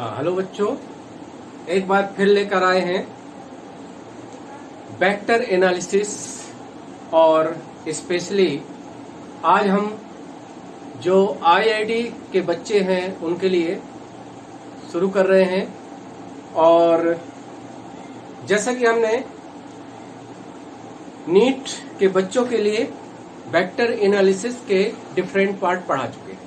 Hello बच्चों, एक बार फिर लेकर आए हैं वेक्टर एनालिसिस। और स्पेशली आज हम जो आईआईटी के बच्चे हैं उनके लिए शुरू कर रहे हैं। और जैसा कि हमने नीट के बच्चों के लिए वेक्टर एनालिसिस के डिफरेंट पार्ट पढ़ा चुके हैं,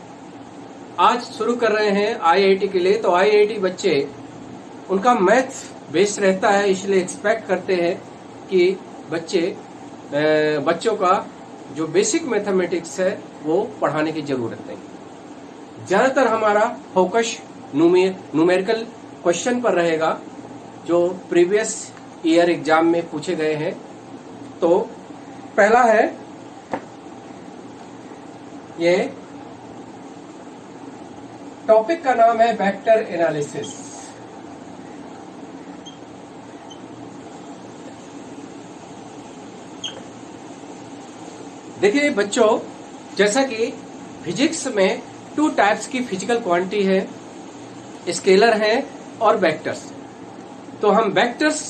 आज शुरू कर रहे हैं आईआईटी के लिए। तो आईआईटी बच्चे, उनका मैथ्स बेस रहता है, इसलिए एक्सपेक्ट करते हैं कि बच्चों का जो बेसिक मैथमेटिक्स है वो पढ़ाने की जरूरत नहीं। ज्यादातर हमारा फोकस न्यूमेरिकल क्वेश्चन पर रहेगा जो प्रीवियस ईयर एग्जाम में पूछे गए हैं। तो पहला है ये टॉपिक का नाम है वेक्टर एनालिसिस। देखिए बच्चों, जैसा कि फिजिक्स में 2 टाइप्स की फिजिकल क्वांटिटी है, स्केलर है और वेक्टर्स। तो हम वेक्टर्स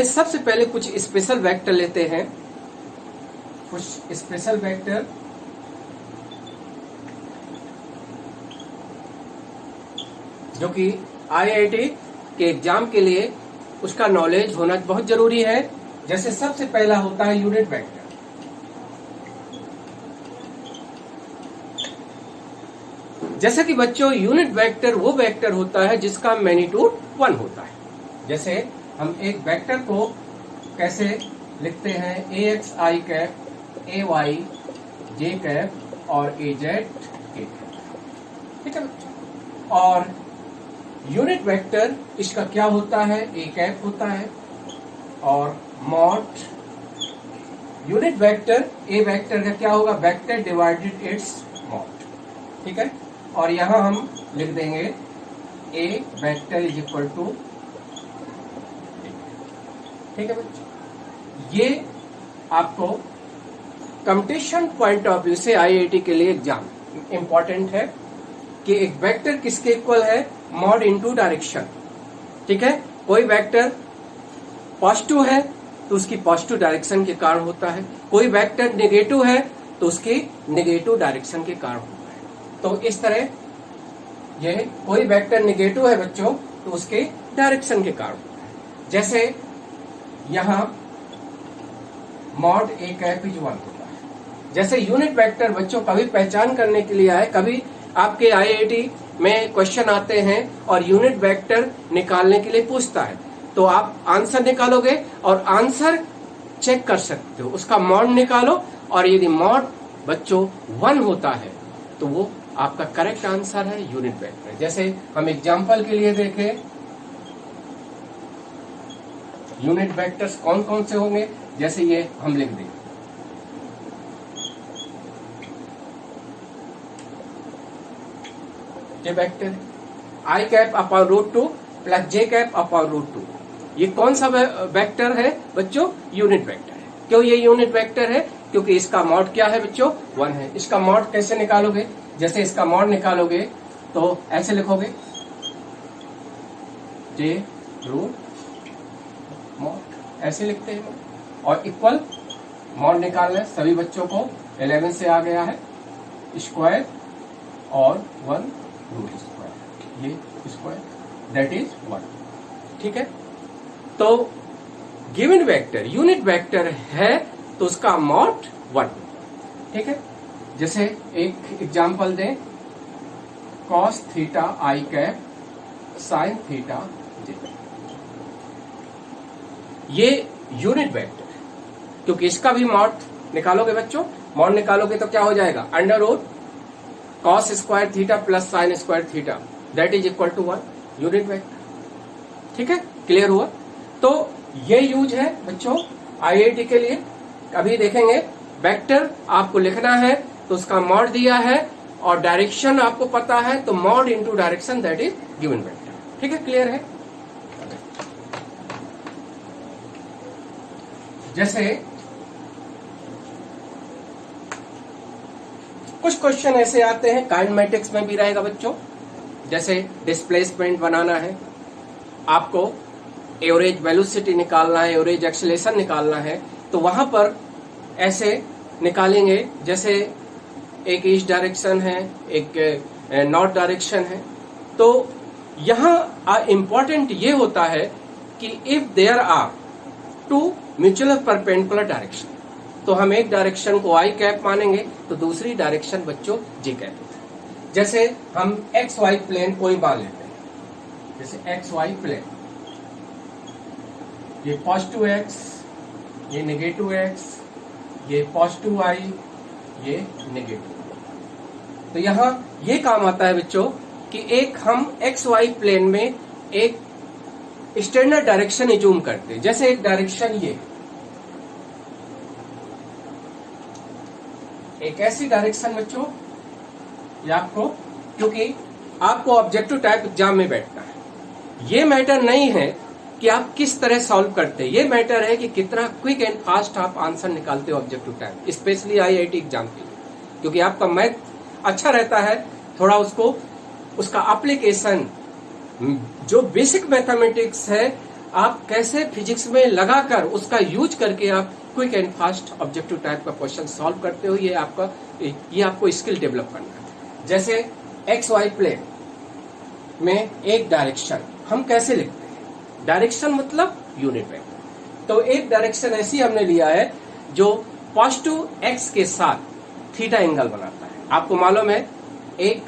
सबसे पहले कुछ स्पेशल वेक्टर लेते हैं, कुछ स्पेशल वेक्टर जो कि आईआईटी के एग्जाम के लिए उसका नॉलेज होना बहुत जरूरी है। जैसे सबसे पहला होता है यूनिट वेक्टर। जैसे कि बच्चों, यूनिट वेक्टर वो वेक्टर होता है जिसका मैग्नीट्यूड 1 होता है। जैसे हम एक वेक्टर को कैसे लिखते हैं, ax I cap, ay j cap और az k कैप, ठीक है। और यूनिट वेक्टर इसका क्या होता है, a कैप होता है। और mod unit vector a vector का क्या होगा, वेक्टर डिवाइडेड इट्स मॉड, ठीक है। और यहां हम लिख देंगे a vector is equal to, ठीक है बच्चों। ये आपको कंपटीशन पॉइंट ऑफ व्यू से आईआईटी के लिए एग्जाम इंपॉर्टेंट है कि एक वेक्टर किसके इक्वल है, मॉड इनटू डायरेक्शन, ठीक है। कोई वेक्टर पॉजिटिव है तो उसकी पॉजिटिव डायरेक्शन के कारण होता है, कोई वेक्टर नेगेटिव है तो उसकी नेगेटिव डायरेक्शन के कारण होता है। तो इस तरह ये कोई वेक्टर नेगेटिव है बच्चों तो उसके डायरेक्शन के कारण होता है। जैसे यहां मॉड a कैप इज 1 होता है। जैसे यूनिट वेक्टर बच्चों कभी पहचान करने के लिए आए, कभी आपके आईआईटी में क्वेश्चन आते हैं और यूनिट वेक्टर निकालने के लिए पूछता है, तो आप आंसर निकालोगे और आंसर चेक कर सकते हो, उसका मॉड निकालो। और यदि मॉड बच्चों 1 होता है तो वो आपका करेक्ट आंसर है यूनिट वेक्टर। जैसे हम एग्जांपल के लिए देखें, यूनिट वेक्टर्स कौन कौन से होंगे, जैसे ये हम लिख देंगे, ये वेक्टर आई cap upon root 2 plus J cap upon root 2। ये कौन सा वेक्टर है बच्चों, यूनिट वेक्टर है। क्यों ये यूनिट वेक्टर है, क्योंकि इसका मॉड क्या है बच्चों, 1 है। इसका मॉड कैसे निकालोगे, जैसे इसका मॉड निकालोगे तो ऐसे लिखोगे जे रूट मॉड, ऐसे लिखते हैं। और इक्वल मॉड निकालना है सभी बच्चों को, 11 से आ गया है, स्क्वायर और 1 रूट स्क्वायर, ये स्क्वायर दैट इज 1, ठीक है। तो गिवन वेक्टर यूनिट वेक्टर है तो उसका मॉड 1, ठीक है। जैसे एक एग्जांपल दें, cos theta I cap sine theta जे, ये यूनिट वेक्टर है क्योंकि इसका भी मॉड निकालोगे बच्चों, मॉड निकालोगे तो क्या हो जाएगा, under root cos square theta plus sine square theta that is equal to 1, unit vector, ठीक है। क्लियर हुआ। तो ये यूज है बच्चों आईआईटी के लिए। अभी देखेंगे वेक्टर आपको लिखना है तो उसका मॉड दिया है और डायरेक्शन आपको पता है, तो mod into direction that is given vector, ठीक है। क्लियर है। जैसे कुछ क्वेश्चन ऐसे आते हैं, काइनेमेटिक्स में भी रहेगा बच्चों, जैसे डिस्प्लेसमेंट बनाना है, आपको एवरेज वेलोसिटी निकालना है, एवरेज एक्सेलरेशन निकालना है, तो वहां पर ऐसे निकालेंगे जैसे एक ईस्ट डायरेक्शन है, एक नॉर्थ डायरेक्शन है। तो यहाँ इम्पोर्टेंट ये होता है कि if there are two mutual perpendicular direction, तो हम एक डायरेक्शन को आई कैप मानेंगे तो दूसरी डायरेक्शन बच्चों जे कैप होती है। जैसे हम एक्स वाई प्लेन को ही मान लेते हैं, जैसे एक्स वाई प्लेन, ये पॉजिटिव एक्स, ये नेगेटिव एक्स, ये पॉजिटिव वाई, ये नेगेटिव। तो यहां ये काम आता है बच्चों कि एक हम एक्स वाई प्लेन में एक स्टैंडर्ड डायरेक्शन एज्यूम करते हैं। जैसे एक डायरेक्शन ये, एक ऐसी डायरेक्शन बच्चों, ये आपको, क्योंकि आपको ऑब्जेक्टिव टाइप एग्जाम में बैठना है, ये मैटर नहीं है कि आप किस तरह सॉल्व करते हैं, ये मैटर है कि कितना क्विक एंड फास्ट आप आंसर निकालते हो objective type, specially IIT exam के लिए। क्योंकि आपका मैथ अच्छा रहता है, थोड़ा उसका एप्लीकेशन, जो बेसिक मैथमेटिक्स है, आप कैसे फिजिक्स में लगाकर उसका यूज करके आप quick and fast objective type का क्वेश्चन सॉल्व करते हो, ये आपको स्किल डेवलप करना है। जैसे एक्स वाई प्लेन में एक डायरेक्शन हम कैसे लिखते हैं, डायरेक्शन मतलब यूनिट वेक्टर। तो एक डायरेक्शन ऐसी हमने लिया है जो पॉजिटिव एक्स के साथ थीटा एंगल बनाता है। आपको मालूम है एक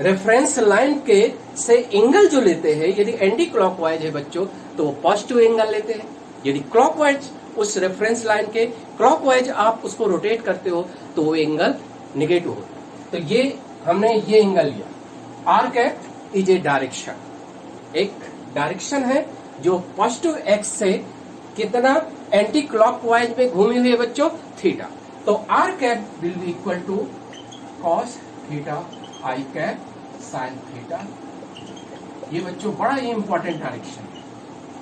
रेफरेंस लाइन के से एंगल जो लेते हैं, यदि एंटी क्लॉकवाइज है बच्चों तो वो पॉजिटिव एंगल लेते हैं, यदि क्लॉकवाइज उस रेफरेंस लाइन के क्लॉकवाइज आप उसको रोटेट करते हो तो वो एंगल नेगेटिव होता है। तो ये हमने ये एंगल लिया। R cap is a direction, एक डायरेक्शन है जो पॉजिटिव एक्स से कितना एंटी क्लॉकवाइज में घूमी हुई है बच्चों, थीटा। तो R cap will be equal to cos theta I cap sine theta. ये बच्चों बड़ा ही इंपॉर्टेंट डायरेक्शन है,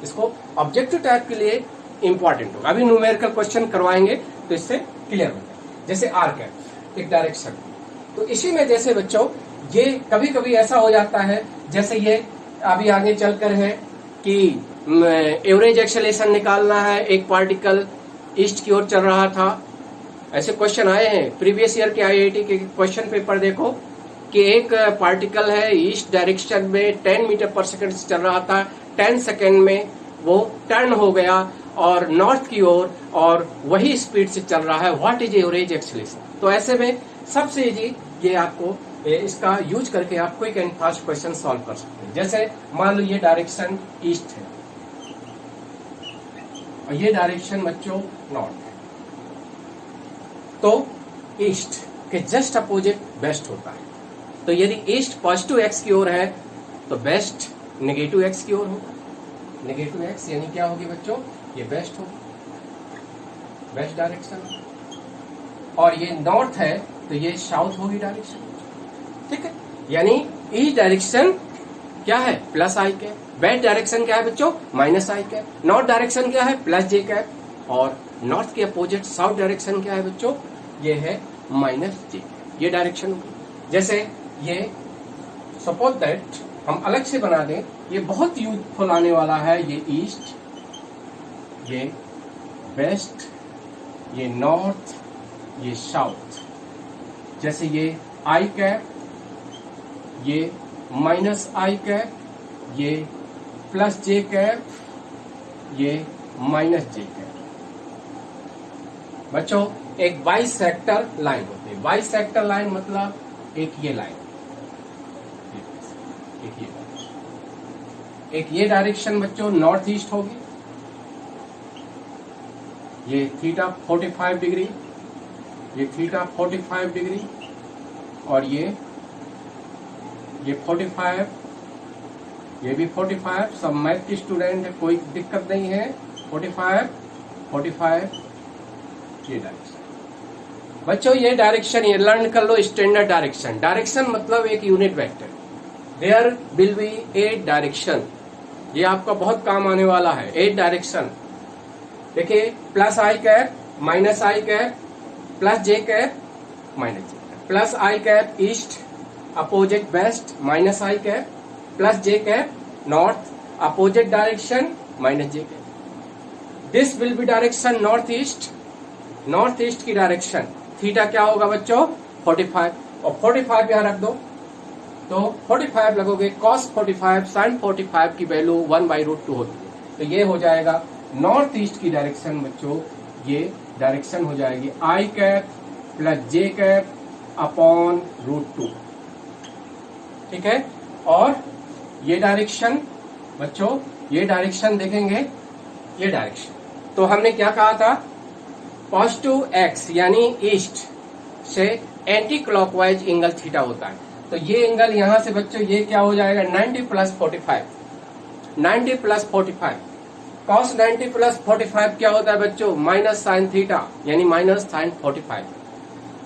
इसको ऑब्जेक्टिव टाइप के लिए इंपॉर्टेंट होगा। अभी न्यूमेरिकल क्वेश्चन करवाएंगे तो इससे क्लियर हो जाए। जैसे आर कैप एक डायरेक्शन, तो इसी में जैसे बच्चों ये कभी कभी ऐसा हो जाता है, जैसे ये अभी आगे चलकर है कि एवरेज एक्सेलरेशन निकालना है, एक पार्टिकल ईस्ट की ओर चल रहा था। ऐसे क्वेश्चन आए हैं प्रीवियस ईयर के आईआईटी के क्वेश्चन पेपर देखो कि एक पार्टिकल है ईस्ट डायरेक्शन में 10 मीटर पर सेकंड से चल रहा था, 10 सेकंड में वो टर्न हो गया और नॉर्थ की ओर और वही स्पीड से चल रहा है। What is average acceleration? तो ऐसे में सबसे इजी ये आपको इसका यूज करके आप quick and fast question solve कर सकते हैं। जैसे मान लो ये डायरेक्शन ईस्ट है और ये डायरेक्शन बच्चों नॉर्थ है, तो ईस्ट के जस्ट अपोजिट वेस्ट होता है। तो यदि ईस्ट पॉजिटिव एक्स की ओर है तो वेस्ट नेगेटिव एक्स की ओर होगा। नेगेटिव एक्स यानी क्या होगी बच्चों, ये वेस्ट होगी, वेस्ट डायरेक्शन। और ये नॉर्थ है तो ये साउथ होगी डायरेक्शन, ठीक है। यानी ईस्ट डायरेक्शन क्या है, plus I cap, west direction क्या है बच्चों, minus I cap, north direction क्या है, प्लस जे कैप, और नॉर्थ के अपोजिट साउथ डायरेक्शन क्या है बच्चों, ये है माइनस जे कैप। ये डायरेक्शन होगी। जैसे ये सपोज दैट हम अलग से बना दें, ये बहुत यूजफुल आने वाला है। ये ईस्ट, ये वेस्ट, ये नॉर्थ, ये साउथ। जैसे ये आई कैप, ये माइनस आई कैप, ये प्लस जे कैप, ये माइनस जे कैप। बच्चों एक बाइसेक्टर लाइन होती है। बाइसेक्टर लाइन मतलब एक ये लाइन, एक ये डायरेक्शन बच्चों नॉर्थ ईस्ट होगी, ये थीटा 45 डिग्री, ये थीटा 45 डिग्री, और ये 45, ये भी 45। सब मैथ की स्टूडेंट है, कोई दिक्कत नहीं है। 45 ये डायरेक्शन बच्चों, ये डायरेक्शन ये लर्न कर लो, स्टैंडर्ड डायरेक्शन। डायरेक्शन मतलब एक unit vector. There will be 8 direction, ये आपका बहुत काम आने वाला है। 8 डायरेक्शन देखिए, plus I cap, minus I cap, plus J cap, minus J cap, plus I cap east, opposite west minus I cap plus J cap north opposite direction minus J cap. This will be direction north east की direction. Theta क्या होगा बच्चों 45 और 45 यहां रख दो तो 45 लगोगे cos 45 sin 45 की वैल्यू 1/√2 होती है। तो ये हो जाएगा नॉर्थ ईस्ट की डायरेक्शन बच्चों, ये डायरेक्शन हो जाएगी आई cap plus J cap upon √2। ठीक है, और ये डायरेक्शन बच्चों, ये डायरेक्शन देखेंगे, ये डायरेक्शन तो हमने क्या कहा था, पॉजिटिव एक्स यानी ईस्ट से एंटी क्लॉकवाइज एंगल थीटा होता है। तो ये एंगल यहां से बच्चों ये क्या हो जाएगा 90 प्लस 45, 90 प्लस 45 cos 90 प्लस 45 क्या होता है बच्चों माइनस साइन थीटा यानी minus sine 45।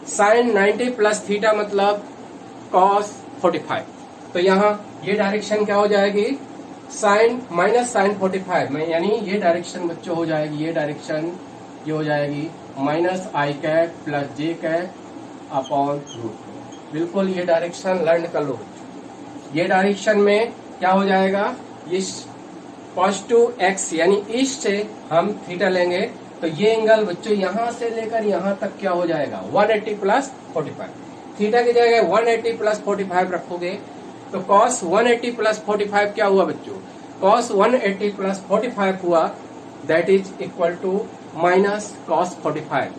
Sine 90 plus theta मतलब cos 45। तो यहाँ ये डायरेक्शन क्या हो जाएगी साइन माइनस साइन 45 में, यानी ये डायरेक्शन बच्चों हो जाएगी, ये डायरेक्शन ये हो जाएगी minus I cap plus J cap upon √2। बिल्कुल ये डायरेक्शन लर्न कर लो। ये डायरेक्शन में क्या हो जाएगा, इस पॉजिटिव एक्स यानी ईस्ट से हम थीटा लेंगे तो ये एंगल बच्चों यहां से लेकर यहां तक क्या हो जाएगा 180 प्लस 45। थीटा की जगह 180 प्लस 45 रखोगे तो cos 180 प्लस 45 क्या हुआ बच्चों, cos 180 प्लस 45 हुआ, that is equal to minus cos 45।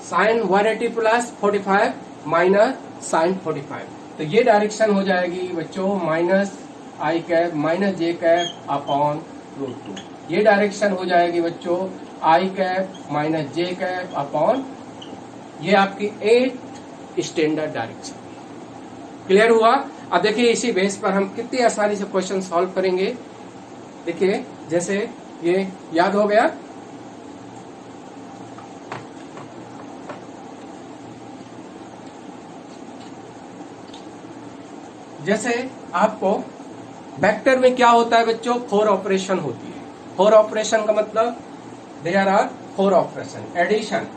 Sine 180 plus 45 minus sine 45। तो ये डायरेक्शन हो जाएगी बच्चों minus I cap minus J cap upon √2। ये डायरेक्शन हो जाएगी बच्चों I cap minus J cap upon, ये आपकी 8 स्टैंडर्ड डायरेक्शन। क्लियर हुआ। अब देखिए इसी बेस पर हम कितनी आसानी से क्वेश्चन सॉल्व करेंगे। देखिए जैसे ये याद हो गया, जैसे आपको वेक्टर में क्या होता है बच्चों 4 ऑपरेशन होती है। 4 ऑपरेशन का मतलब देयर आर 4 ऑपरेशन। एडिशन,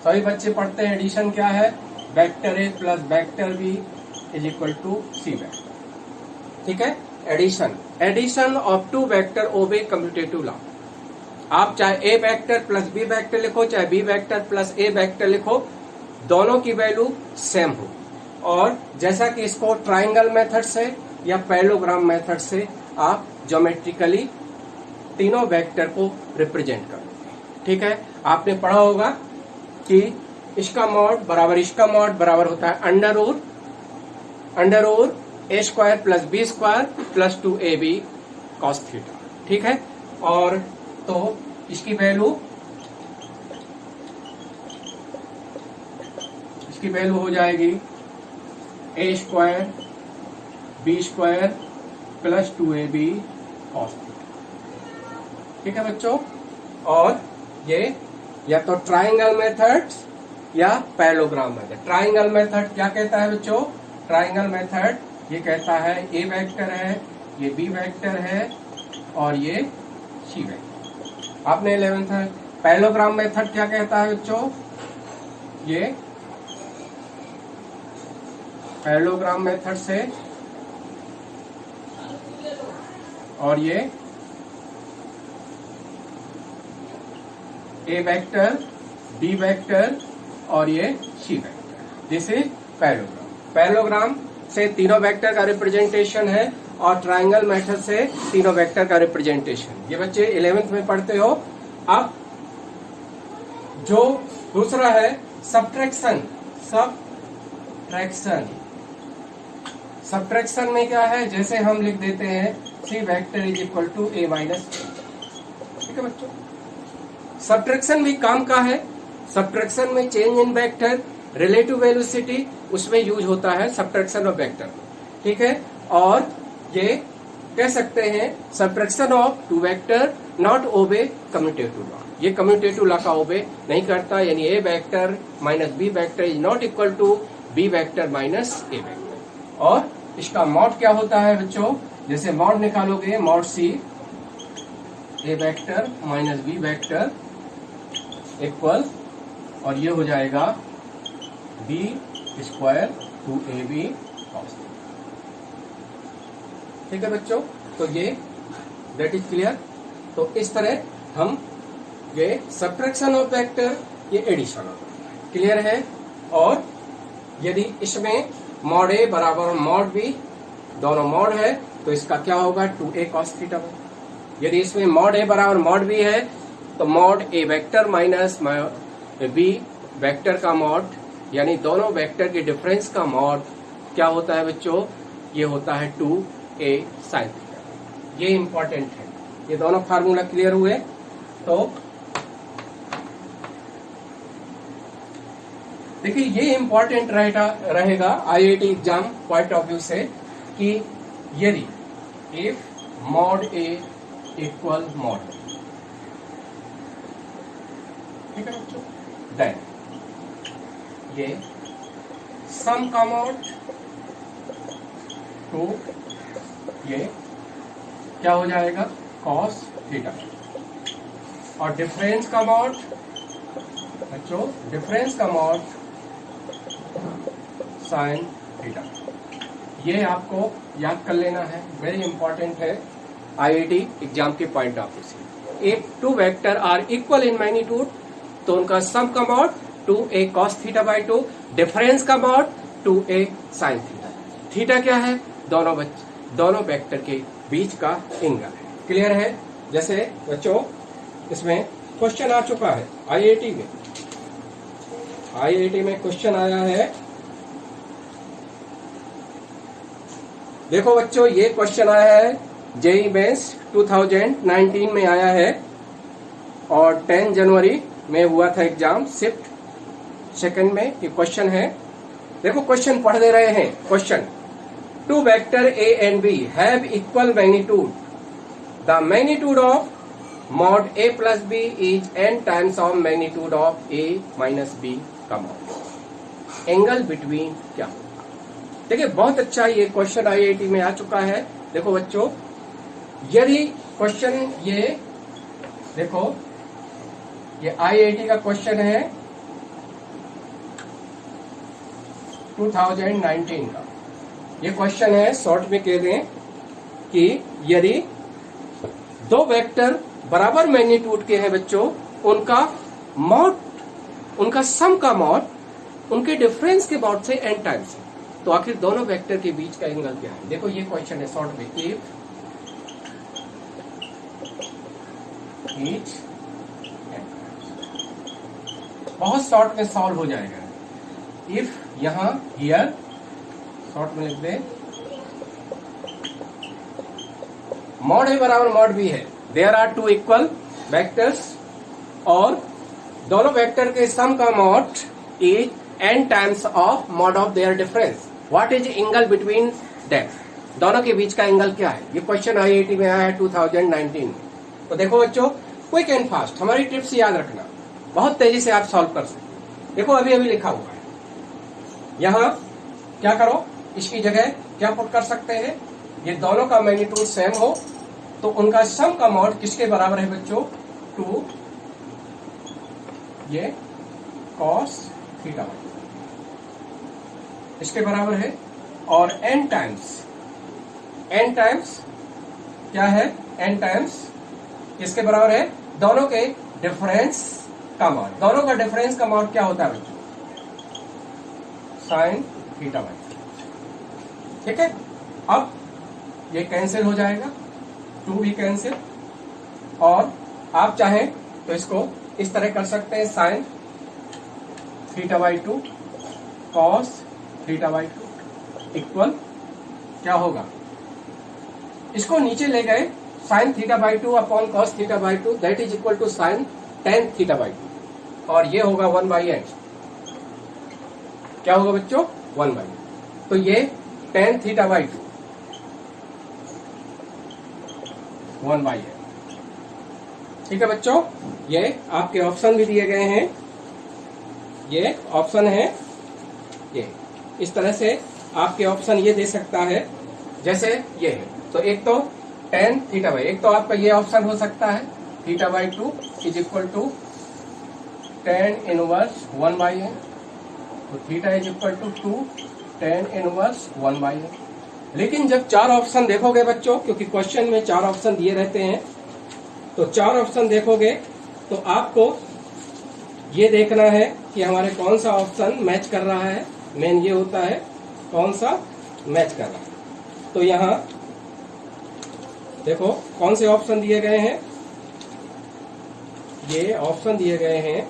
सभी बच्चे पढ़ते हैं एडिशन क्या है, vector A plus vector B is equal to C vector. ठीक है, addition, addition of 2 vector obey commutative law. आप चाहे A vector plus B vector लिखो, चाहे B vector plus A vector लिखो, दोनों की वैल्यू सेम हो। और जैसा कि इसको ट्राइंगल मेथड से या पैरेललोग्राम मेथड से आप ज्योमेट्रिकली तीनों वेक्टर को रिप्रेजेंट करोगे। ठीक है, आपने पढ़ा होगा कि इसका मॉड बराबर इसका मॉड बराबर होता है under root A square plus B square plus 2ab cos theta. ठीक है, और तो इसकी वैल्यू हो जाएगी A square B square plus 2ab cos theta. ठीक है बच्चों, और ये या तो ट्राइंगल मेथड या पैरेललोग्राम मेथड। ट्राइंगल मेथड क्या कहता है बच्चों, ट्राइंगल मेथड ये कहता है ए वेक्टर है, ये बी वेक्टर है और ये सी वेक्टर। आपने 11th है। पैरेललोग्राम मेथड क्या कहता है बच्चों, ये पैरेललोग्राम मेथड से और ये ए वेक्टर बी वेक्टर और ये C vector, this is parallelogram. Parallelogram से तीनों वेक्टर का रिप्रेजेंटेशन है और ट्राइंगल मेथड से तीनों वेक्टर का रिप्रेजेंटेशन। ये बच्चे 11th में पढ़ते हो। अब जो दूसरा है सब्ट्रैक्शन। सब्ट्रैक्शन में क्या है, जैसे हम लिख देते हैं C vector is equal to A minus. ठीक है बच्चों, सब्ट्रैक्शन भी काम का है। सब्ट्रैक्शन में change in vector relative velocity उसमें यूज होता है सब्ट्रैक्शन ऑफ वेक्टर। ठीक है, और ये कह सकते हैं subtraction of 2 vector not obey commutative law. ये कम्यूटेटिव लॉ का ओबे नहीं करता, यानी A vector minus B vector is not equal to B vector minus A vector. और इसका मॉड क्या होता है बच्चों, जैसे मॉड निकालोगे mod C A vector minus B vector equal, और ये हो जाएगा B square 2ab cos theta. ठीक है बच्चों, तो ये दैट इज क्लियर। तो इस तरह हम ये सब्ट्रैक्शन ऑफ वेक्टर, ये एडिशन ऑफ वेक्टर क्लियर है। और यदि इसमें मॉड ए बराबर मॉड बी दोनों मॉड है तो इसका क्या होगा 2a cos थीटा। यदि इसमें मॉड ए बराबर मॉड बी है तो मॉड ए वेक्टर माइनस बी वेक्टर का मॉड, यानी दोनों वेक्टर के डिफरेंस का मॉड क्या होता है बच्चों, ये होता है 2a sin थीटा। ये इंपॉर्टेंट है। ये दोनों फार्मूला क्लियर हुए। तो देखिए ये इंपॉर्टेंट रहेगा IIT exam point of view से कि यदि if mod A equal mod, ठीक है बच्चों, देन ये सम का मॉड टू ये क्या हो जाएगा cos थीटा, और डिफरेंस का मॉड बच्चों, डिफरेंस का मॉड sin थीटा। ये आपको याद कर लेना है, वेरी इंपॉर्टेंट है आईआईटी एग्जाम के पॉइंट ऑफ व्यू से। एक two vector are equal in magnitude तो उनका सम का mod 2a cos theta by 2, difference का mod 2a sin theta. Theta क्या है, दोनों वेक्टर के बीच का एंगल है। क्लियर है। जैसे बच्चों इसमें क्वेश्चन आ चुका है आईआईटी में क्वेश्चन आया है। देखो बच्चों ये क्वेश्चन आया है जेईई मेंस 2019 में आया है और 10 जनवरी में हुआ था एग्जाम, शिफ्ट सेकंड में ये क्वेश्चन है। देखो क्वेश्चन पढ़ दे रहे हैं। Question, two vector A and B have equal magnitude, the magnitude of mod A plus B is n times of magnitude of a minus B का मॉड, एंगल बिटवीन क्या। देखिए बहुत अच्छा ये क्वेश्चन आईआईटी में आ चुका है। देखो बच्चों यदि क्वेश्चन ये देखो ये आईआईटी का क्वेश्चन है 2019 का। ये क्वेश्चन है, शॉर्ट में कह दें कि यदि दो वेक्टर बराबर मैग्नीट्यूड के हैं बच्चों, उनका मॉड, उनका सम का मॉड उनके डिफरेंस के मॉड से n टाइम्स है, तो आखिर दोनों वेक्टर के बीच का एंगल क्या है। देखो ये क्वेश्चन है शॉर्ट में, इफ ईच, बहुत शॉर्ट में सॉल्व हो जाएगा। इफ यहां हियर शॉर्ट में लिख दे, मॉड ए बराबर मॉड बी है, there are two equal vectors और दोनों वेक्टर के सम का mod is n times of mod of their difference, what is angle between that, दोनों के बीच का एंगल क्या है। ये क्वेश्चन आईआईटी में आया है 2019 में। तो देखो बच्चों क्विक एंड फास्ट, हमारी टिप्स याद रखना, बहुत तेजी से आप सॉल्व कर सकते हैं। देखो अभी अभी लिखा हुआ है, यहां क्या करो, इसकी जगह क्या पुट कर सकते हैं, ये दोनों का मैग्नीट्यूड सेम हो तो उनका सम का मॉड किसके बराबर है बच्चों, 2 ये cos थीटा इसके बराबर है, और n टाइम्स क्या है, n टाइम्स किसके बराबर है, दोनों के डिफरेंस का मॉड, दोनों का डिफरेंस का मॉड क्या होता है बच्चों, sin थीटा बाई। ठीक है, अब ये कैंसिल हो जाएगा, 2 भी कैंसिल, और आप चाहें तो इसको इस तरह कर सकते हैं, sin theta by 2 cos theta by 2 equal क्या होगा, इसको नीचे ले गए, sin theta by 2 upon cos theta by 2 that is equal to sin tan theta by 2, और ये होगा 1/n, क्या होगा बच्चों 1/n, तो ये tan थीटा बाई 2 1/n। ठीक है बच्चों, ये आपके ऑप्शन भी दिए गए हैं, ये ऑप्शन है, ये इस तरह से आपके ऑप्शन ये दे सकता है, जैसे ये है, तो एक तो tan थीटा बाई, एक तो आपका ये ऑप्शन हो सकता है theta by 2 is equal to tan inverse 1/n, तो theta is equal to 2 tan inverse 1/n। लेकिन जब 4 ऑप्शन देखोगे बच्चों, क्योंकि क्वेश्चन में 4 ऑप्शन दिए रहते हैं, तो 4 ऑप्शन देखोगे तो आपको ये देखना है कि हमारे कौन सा ऑप्शन मैच कर रहा है। मेन ये होता है कौन सा मैच कर रहा है। तो यहां देखो कौन से ऑप्शन दिए गए हैं। ये ऑप्शन दिए गए हैं,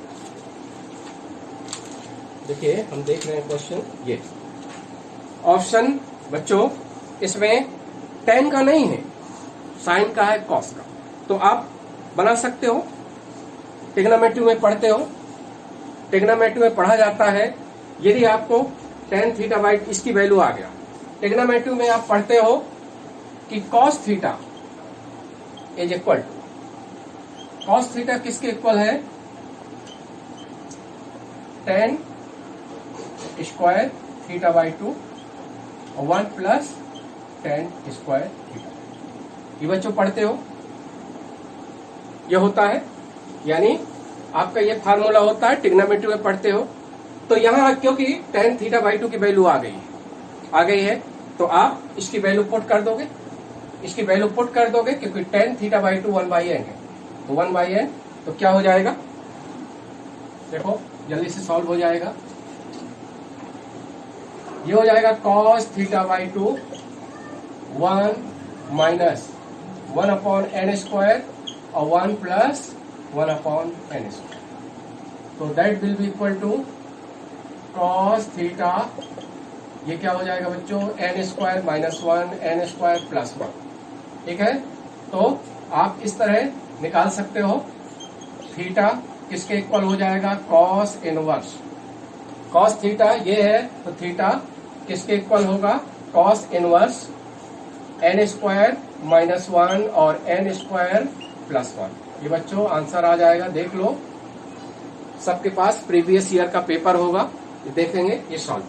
देखिए हम देख रहे हैं क्वेश्चन। ये ऑप्शन बच्चों इसमें tan का नहीं है, साइन का है, कॉस का। तो आप बना सकते हो, ट्रिग्नोमेट्री में पढ़ते हो, ट्रिग्नोमेट्री में पढ़ा जाता है। यदि आपको tan थीटा बाई इसकी वैल्यू आ गया, ट्रिग्नोमेट्री में आप पढ़ते हो कि cos theta is equal to, cos theta किसके इक्वल है, tan स्क्वायर थीटा बाई 2 और 1 प्लस tan स्क्वायर थीटा। ये बच्चों पढ़ते हो, ये होता है, यानी आपका ये फार्मूला होता है, ट्रिग्नोमेट्री में पढ़ते हो। तो यहां क्योंकि tan थीटा बाई 2 की वैल्यू आ गई है, तो आप इसकी वैल्यू पुट कर दोगे, इसकी वैल्यू पुट कर दोगे, क्योंकि tan थीटा बाई 2 1/n है। तो 1/n तो क्या हो जाएगा, देखो जल्दी से सॉल्व हो जाएगा। ये हो जाएगा cos theta by 2 1 minus 1/n square और 1 प्लस 1/n स्क्वायर। तो that will be equal to cos theta, ये क्या हो जाएगा बच्चों, n square minus 1 n square plus 1। ठीक है, तो आप इस तरह निकाल सकते हो। थीटा किसके इक्वल हो जाएगा, cos इनवर्स, cos थीटा ये है, तो थीटा किसके इक्वल होगा, cos inverse n square minus 1 और n स्क्वायर प्लस 1। ये बच्चों आंसर आ जाएगा, देख लो, सबके पास प्रीवियस ईयर का पेपर होगा, ये देखेंगे, ये सॉल्व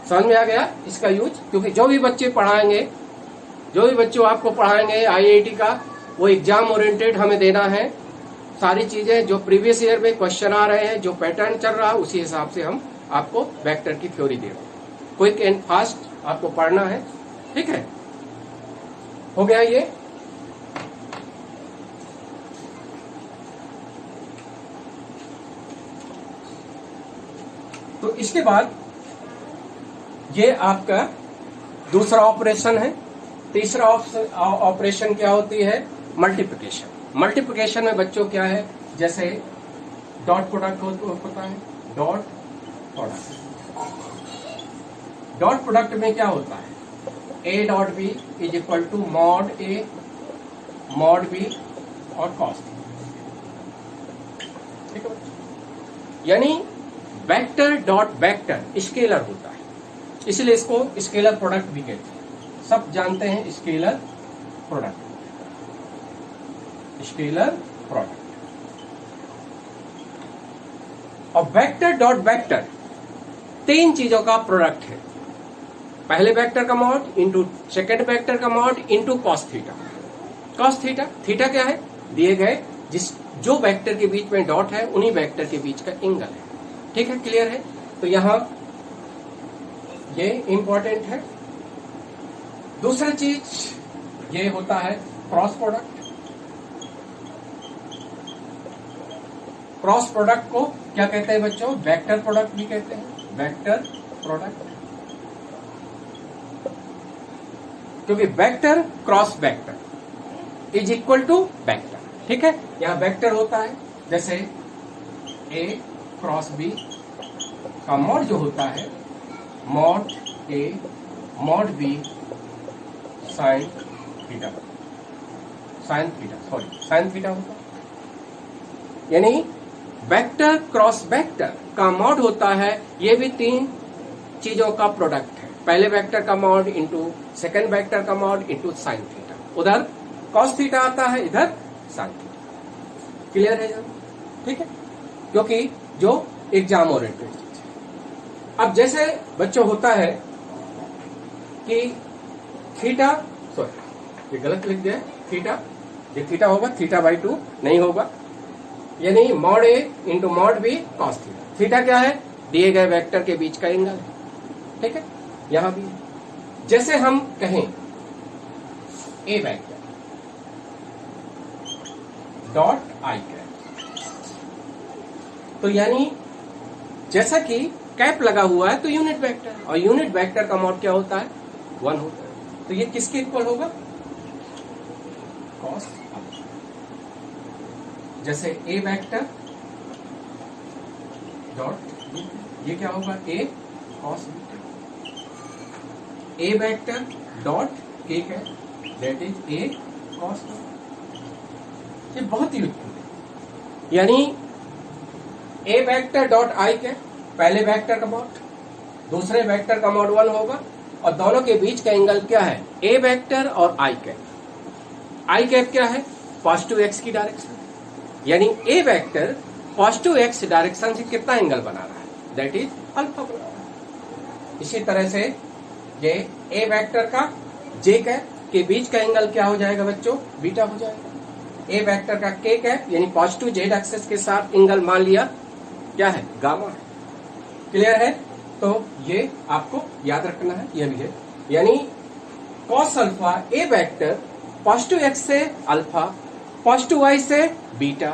समझ में आ गया इसका यूज। क्योंकि जो भी बच्चे पढ़ाएंगे, जो भी बच्चों आपको पढ़ाएंगे IIT का, वो एग्जाम ओरिएंटेड हमें देना है। सारी चीजें जो प्रीवियस ईयर में क्वेश्चन आ रहे हैं, जो पैटर्न चल रहा है, उसी हिसाब से हम आपको वेक्टर की थ्योरी दे रहे हैं। क्विक एंड फास्ट आपको पढ़ना है, ठीक है। हो गया ये। तो इसके बाद ये आपका दूसरा ऑपरेशन है। तीसरा ऑपरेशन क्या होती है, मल्टीप्लिकेशन। मल्टीप्लिकेशन में बच्चों क्या है, जैसे डॉट प्रोडक्ट होता है, डॉट प्रोडक्ट। डॉट प्रोडक्ट में क्या होता है, a dot B is equal to mod a mod b और कॉस। ठीक है, यानी वेक्टर डॉट वेक्टर स्केलर होता है, इसलिए इसको स्केलर प्रोडक्ट भी कहते हैं। सब जानते हैं स्केलर प्रोडक्ट, स्केलर प्रोडक्ट। और वेक्टर डॉट वेक्टर 3 चीजों का प्रोडक्ट है। पहले वेक्टर का मॉड इंटू सेकेंड वेक्टर का mod into cos theta. Cos theta, theta क्या है, दिए गए जो वेक्टर के बीच में डॉट है, उन्हीं वेक्टर के बीच का एंगल है। ठीक है, क्लियर है। तो यहां ये इंपॉर्टेंट है। दूसरी चीज ये होता है क्रॉस प्रोडक्ट। क्रॉस प्रोडक्ट को क्या कहते हैं बच्चों, वेक्टर प्रोडक्ट भी कहते हैं, वेक्टर प्रोडक्ट। क्योंकि vector cross vector is equal to vector. ठीक है, यहां वेक्टर होता है, जैसे a क्रॉस b का मॉड जो होता है, mod a mod b sine theta, sine theta होता है। यानी वेक्टर क्रॉस वेक्टर का मॉड होता है, ये भी 3 चीजों का प्रोडक्ट है। पहले वेक्टर का मॉड इंटू सेकेंड वेक्टर का मॉड इंटू साइन थीटा। उधर कॉस थीटा आता है, इधर साइन थीटा। क्लियर है जब, ठीक है, क्योंकि जो एग्जाम ओरिएंटेड चीज है। अब जैसे बच्चों होता है कि थीटा, सॉरी ये गलत लिख दिया है, थीटा, ये थीटा होगा, थीटा बाई 2 नहीं होगा, यानी mod a into mod b cos theta. Theta क्या है, दिए गए वेक्टर के बीच का एंगल है। ठीक है, यहां भी जैसे हम कहें ए वेक्टर डॉट आई कैप, तो यानी जैसा कि कैप लगा हुआ है तो यूनिट वेक्टर, और यूनिट वेक्टर का मॉड क्या होता है, 1 होता है। तो ये किसके इक्वल होगा, कॉस। जैसे ए वेक्टर डॉट, ये क्या होगा, ए कॉस बीटा। ए वेक्टर डॉट के cap, that is a cos. ये बहुत ही यूजफुल है। यानी A vector dot I cap, पहले वेक्टर का मॉड, दूसरे वेक्टर का मॉड 1 होगा, और दोनों के बीच का एंगल क्या है, ए वेक्टर और आई कैप। आई कैप क्या है, पॉजिटिव एक्स की डायरेक्शन, यानी A vector positive X direction से कितना एंगल बना रहा है, दैट इज अल्फा बना रहा है। इसी तरह से ये ए वेक्टर का जे कैप के बीच का एंगल क्या हो जाएगा बच्चों, बीटा हो जाएगा। ए वेक्टर का के कैप यानी पॉजिटिव जेड एक्सिस के साथ एंगल मान लिया क्या है, गामा है। क्लियर है, तो ये आपको याद रखना है, ये भी है। यानी cos alpha A vector positive X से अल्फा, पॉजिटिव वाई से बीटा,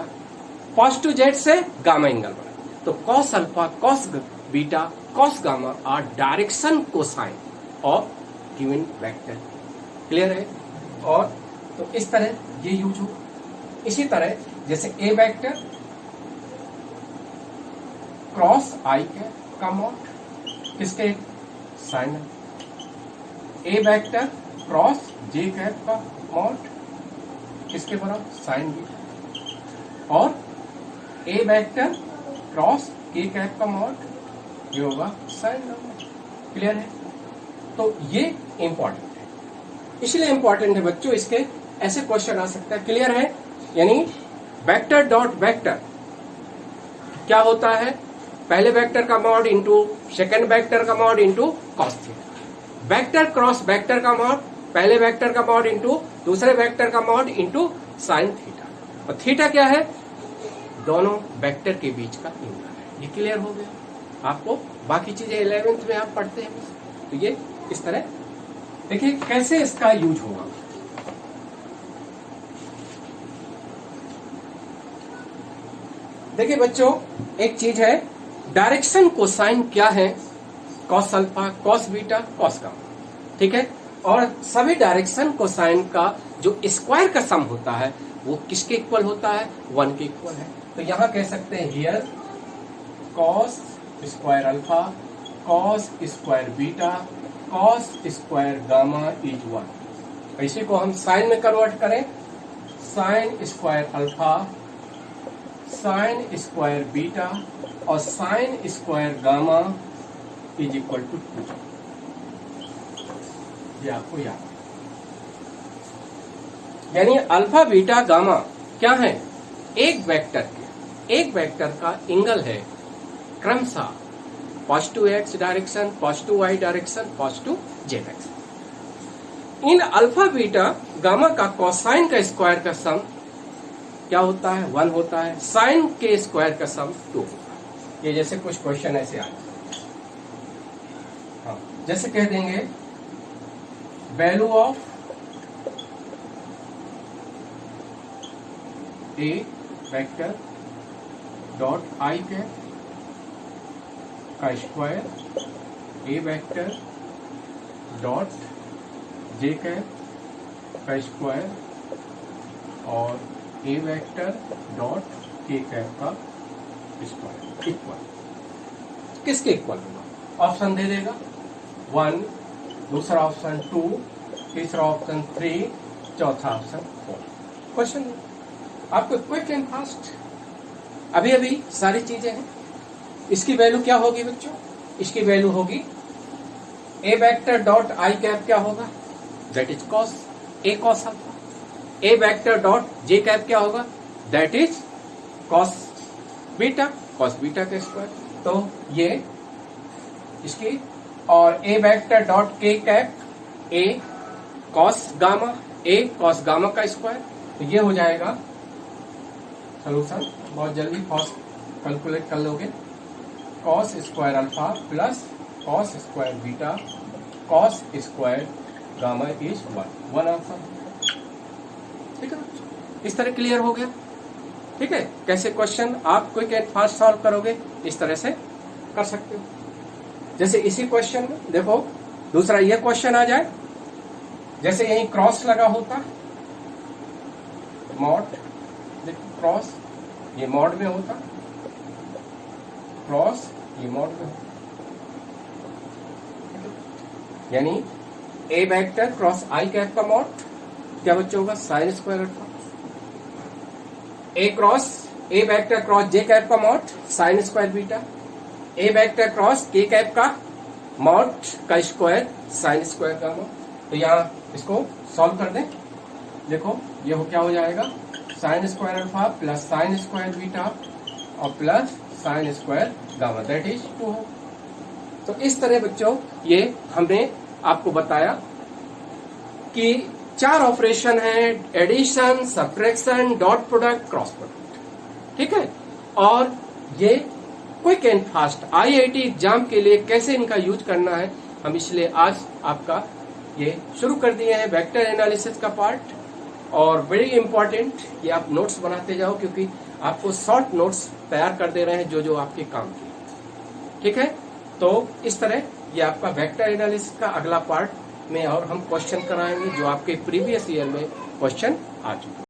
पॉजिटिव जेड से गामा एंगल बना। तो cos alpha, cos beta, cos gamma are direction cosine of given vector. Clear है, और तो इस तरह ये यूज हो। इसी तरह जैसे ए वेक्टर क्रॉस आई कैप का मॉड किसके, साइन। ए वेक्टर क्रॉस जे कैप का मॉड किसके बराबर, साइन बीटा। और ए वेक्टर क्रॉस के कैप का मॉड ये होगा साइन गामा। क्लियर है, तो ये इंपॉर्टेंट है, इसलिए इंपॉर्टेंट है बच्चों, इसके ऐसे क्वेश्चन आ सकता है। क्लियर है, यानी वेक्टर डॉट वेक्टर क्या होता है, पहले वेक्टर का मॉड इंटू सेकेंड वेक्टर का mod into cos theta. Vector cross vector का मॉड, पहले वेक्टर का मॉड इंटू दूसरे वेक्टर का मॉड इंटू साइन थीटा। और थीटा क्या है, दोनों वेक्टर के बीच का एंगल है। ये क्लियर हो गया आपको, बाकी चीजें 11th में आप पढ़ते हैं। तो ये इस तरह देखिए कैसे इसका यूज होगा। देखिए बच्चों, एक चीज है, डायरेक्शन कोसाइन क्या है, cos alpha, cos beta, cos gamma. ठीक है, और सभी डायरेक्शन कोसाइन का जो स्क्वायर का सम होता है वो किसके इक्वल होता है, 1 के इक्वल है। तो यहां कह सकते हैं here cos square alpha, cos square beta, cos square gamma is 1। इसी को हम साइन में कन्वर्ट करें, sine square alpha, sine square beta और sine square gamma is equal to 2। ये आपको याद, यानी अल्फा बीटा गामा क्या है, एक वेक्टर का एंगल है क्रमशः positive X direction, positive Y direction, positive Z direction. इन अल्फा बीटा गामा का कोसाइन का स्क्वायर का सम क्या होता है, 1 होता है। साइन के स्क्वायर का सम 2 होता है। ये जैसे कुछ क्वेश्चन ऐसे आए, हाँ, जैसे कह देंगे value of A vector dot I cap का स्क्वायर, ए वेक्टर डॉट जे कैप का स्क्वायर और ए वेक्टर डॉट के कैप का स्क्वायर इक्वल। किसके इक्वल होगा, ऑप्शन दे देगा 1, दूसरा ऑप्शन 2, तीसरा ऑप्शन 3, चौथा ऑप्शन 4। क्वेश्चन आपको क्विक एंड फास्ट, अभी अभी सारी चीजें हैं। इसकी वैल्यू क्या होगी बच्चों, इसकी वैल्यू होगी ए वेक्टर डॉट आई कैप क्या होगा, that is cos A cos alpha. A vector dot J cap क्या होगा, that is cos beta, cos beta का स्क्वायर। तो ये इसकी, और ए वेक्टर डॉट के cap A cos gamma, A cos gamma का स्क्वायर। तो ये हो जाएगा सोल्यूशन, बहुत जल्दी कॉस कैलकुलेट कर लोगे। Cos square alpha plus cos square beta cos square gamma is 1 alpha. ठीक है, इस तरह क्लियर हो गया। ठीक है, कैसे क्वेश्चन आप क्विक एंड फास्ट सॉल्व करोगे इस तरह से कर सकते हो। जैसे इसी क्वेश्चन में देखो दूसरा ये क्वेश्चन आ जाए, जैसे यही क्रॉस लगा होता मॉड, देखो क्रॉस ये मॉड में होता, क्रॉस ये मॉड में होता, यानी A vector cross I cap का मॉड क्या बच्चा होगा sign square alpha. A vector cross J cap का मॉड साइन स्क्वायर बीटा, ए वेक्टर क्रॉस के कैप का मॉड का स्क्वायर साइन स्क्वायर गामा। तो यहाँ इसको सॉल्व कर दें, देखो ये क्या हो जाएगा sine square alpha plus sine square beta और plus sine square gamma that is 2। तो इस तरह बच्चों ये हमने आपको बताया कि 4 ऑपरेशन है, addition, subtraction, dot product, cross product. ठीक है, और ये quick and fast IIT exam के लिए कैसे इनका यूज करना है हम इसलिए आज आपका ये शुरू कर दिए हैं वेक्टर एनालिसिस का पार्ट। और वेरी इंपॉर्टेंट कि आप नोट्स बनाते जाओ, क्योंकि आपको शॉर्ट नोट्स तैयार कर दे रहे हैं जो जो आपके काम के। ठीक है, तो इस तरह ये आपका वेक्टर एनालिसिस का अगला पार्ट में और हम क्वेश्चन कराएंगे जो आपके प्रीवियस ईयर में क्वेश्चन आ चुके हैं।